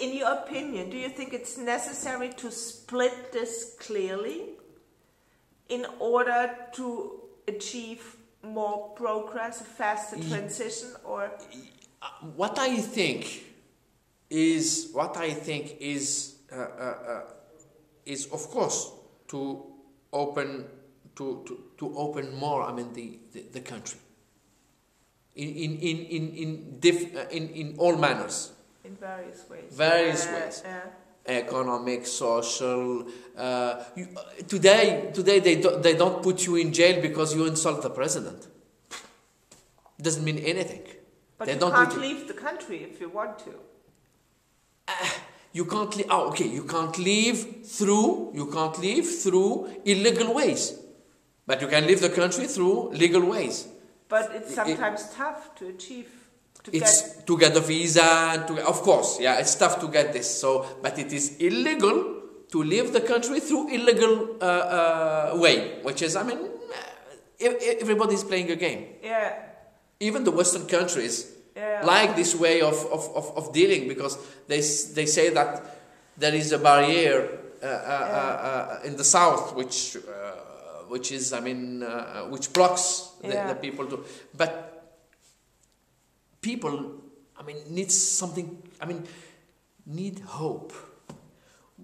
in your opinion, do you think it's necessary to split this clearly in order to achieve more progress, a faster transition, or? What I think is of course to open more. I mean the country in all manners. In various ways. Various ways. Economic, social. Today they don't put you in jail because you insult the president. Doesn't mean anything. But they you don't can't leave the country if you want to. You can't leave. Oh, okay. You can't leave through illegal ways, but you can leave the country through legal ways. But it's sometimes tough to achieve. To get a visa, of course, yeah, it's tough to get this. So, but it is illegal to leave the country through illegal way, which is, I mean, everybody's playing a game. Yeah. Even the Western countries like this way of dealing, because they say that there is a barrier in the south which is, I mean, which blocks the people to, but. People, I mean, need something, I mean, need hope.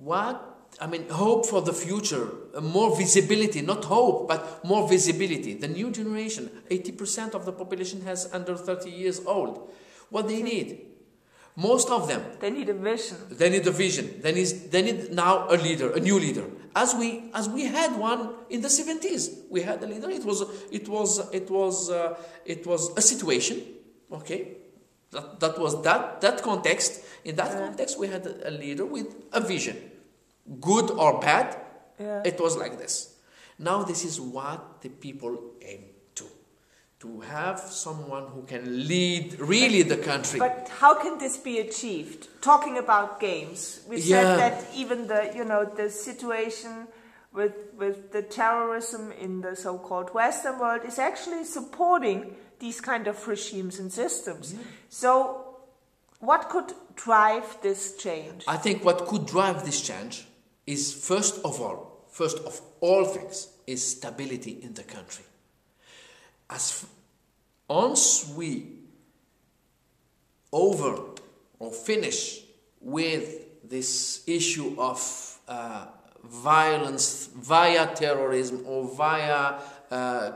Hope for the future, more visibility, not hope, but more visibility. The new generation, 80% of the population has under 30 years old. What they need? Most of them. They need a vision. They need a vision. They need now a leader, a new leader. As we had one in the 70s. We had a leader. It was a situation. Okay, that was that context. In that context, we had a leader with a vision, good or bad. It was like this. Now this is what the people aim to have someone who can lead really the country. But how can this be achieved? Talking about games, we said that even the situation with the terrorism in the so-called Western world is actually supporting these kind of regimes and systems. So what could drive this change? I think what could drive this change is first of all things is stability in the country. Once we finish with this issue of violence via terrorism or via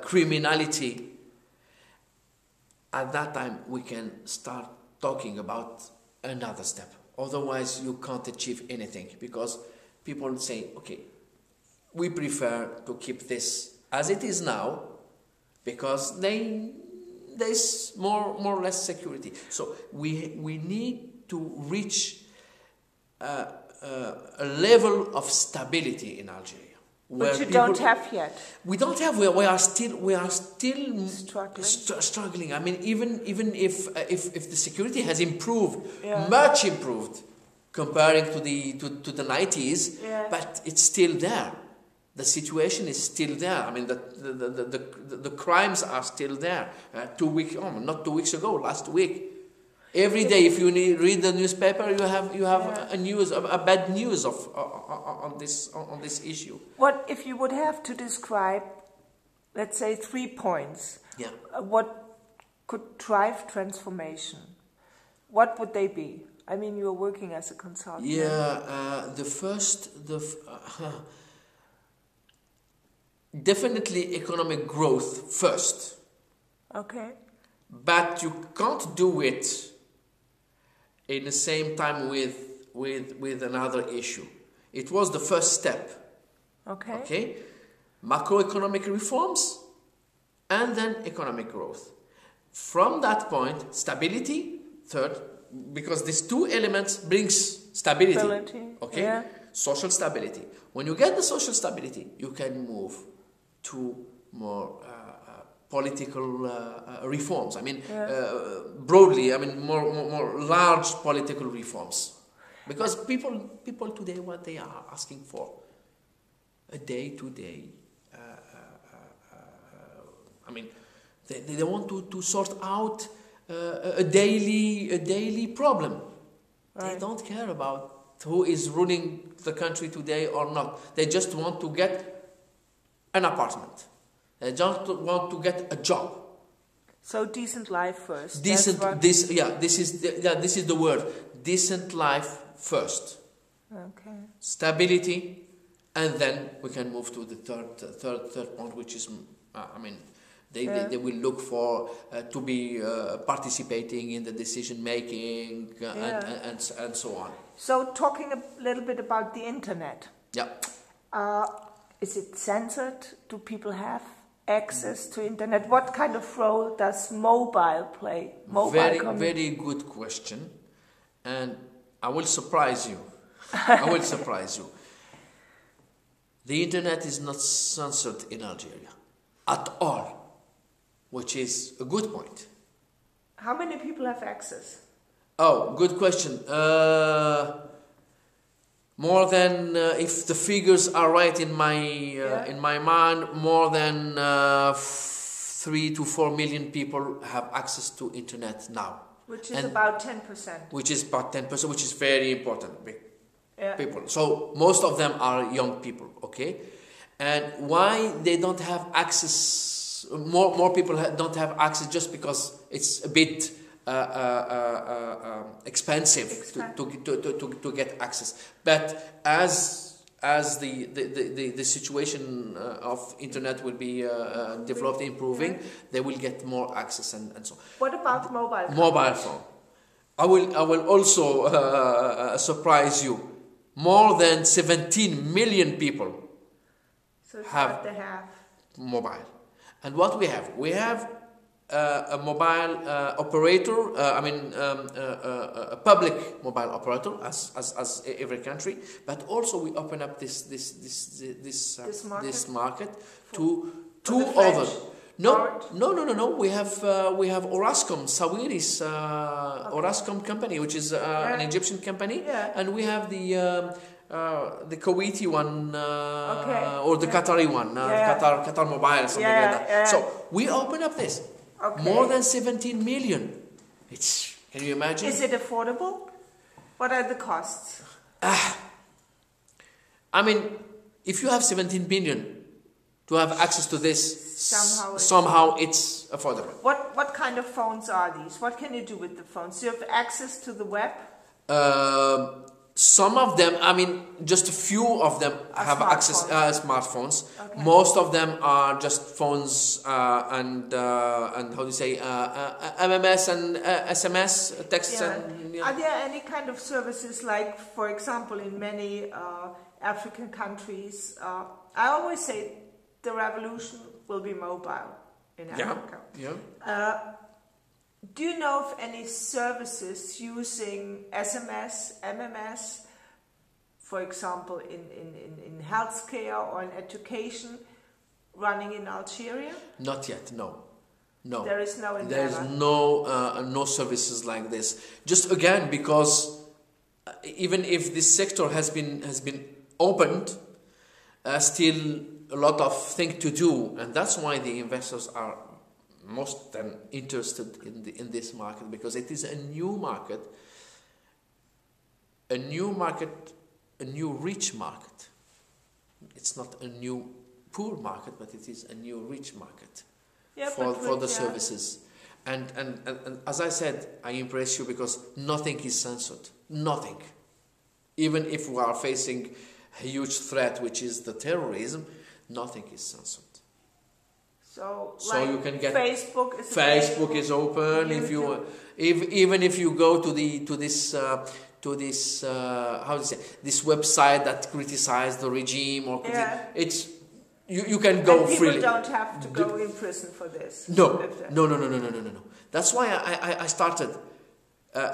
criminality, at that time we can start talking about another step. Otherwise you can't achieve anything, because people say, okay, we prefer to keep this as it is now because there's more or less security. So we need to reach a level of stability in Algeria. Which you don't have yet. We don't have. We are still struggling. I mean, even if the security has improved, much improved, comparing to the 90s, but it's still there. The situation is still there. I mean, the crimes are still there. 2 weeks, not 2 weeks ago, last week. Every day, if you read the newspaper, you have a bad news on this issue. What if you would have to describe, let's say, 3 points? Yeah. What could drive transformation? What would they be? I mean, you're working as a consultant. Yeah, definitely economic growth first. Okay. But you can't do it in the same time with another issue. It was the first step. Okay. Okay? Macroeconomic reforms and then economic growth. From that point, stability, third, because these two elements brings stability. Okay? Yeah. Social stability. When you get the social stability, you can move to more political reforms. I mean, broadly, I mean, more large political reforms. Because people today, what they are asking for, a day-to-day, I mean, they want to sort out a daily problem. They don't care about who is ruling the country today or not. They just want to get an apartment. They just want to get a job. So decent life first. Decent. This is the word. Decent life first. Okay. Stability, and then we can move to the third point, which is, they will look for to be participating in the decision making and so on. So talking a little bit about the internet. Yeah. Is it censored? Do people have access to internet? What kind of role does mobile play? Very good question, and I will surprise you. I will surprise you. The internet is not censored in Algeria at all, which is a good point. How many people have access? Oh, good question. More than, if the figures are right in my mind, more than 3 to 4 million people have access to internet now. Which is about 10%. Which is about 10%, which is very important. People. So most of them are young people, okay? And why they don't have access, more people don't have access just because it's a bit expensive to get access. But as the situation of internet will be developed, improving, they will get more access and so on. What about mobile phone? Mobile phone. I will also surprise you. More than 17 million people have mobile. And what we have? We have a mobile operator, a public mobile operator, as every country, but also we open up this market to two other. No. We have Orascom, Sawiri's Orascom company, which is an Egyptian company, and we have the Kuwaiti one or the Qatari one, Qatar Mobile, something like that. So we open up this. Okay. More than 17 million. Can you imagine? Is it affordable? What are the costs? If you have 17 million to have access to this, somehow it's affordable. What kind of phones are these? What can you do with the phones? Do you have access to the web? Some of them, just a few of them have access smartphones. Okay. Most of them are just phones and how do you say MMS and SMS texts. And, Are there any kind of services like, for example, in many African countries? I always say the revolution will be mobile in Africa. Yeah. Do you know of any services using SMS, MMS, for example, in healthcare or in education, running in Algeria? Not yet, no. There is no endeavor. There is no services like this. Just again, because even if this sector has been opened, still a lot of things to do, and that's why the investors are most than interested in this market, because it is a new market, a new rich market. It's not a new poor market, but it is a new rich market for the services. And as I said, I impress you because nothing is censored. Nothing. Even if we are facing a huge threat, which is the terrorism, nothing is censored. So you can get Facebook is open. If you even if you go to this how do you say, this website that criticizes the regime or it's you can go freely. People don't have to go in prison for this. No. That's why I started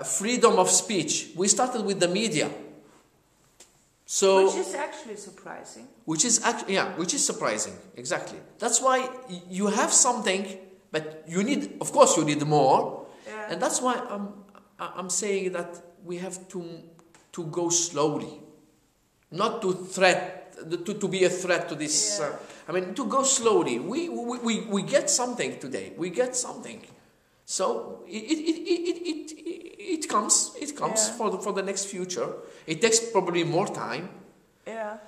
freedom of speech. We started with the media. So, which is actually surprising. Which is surprising, exactly. That's why you have something, but you need more, and that's why I'm saying that we have to go slowly, not to be a threat to this. To go slowly. We get something today. We get something. So it comes Yeah. for the next future. It takes probably more time. Yeah.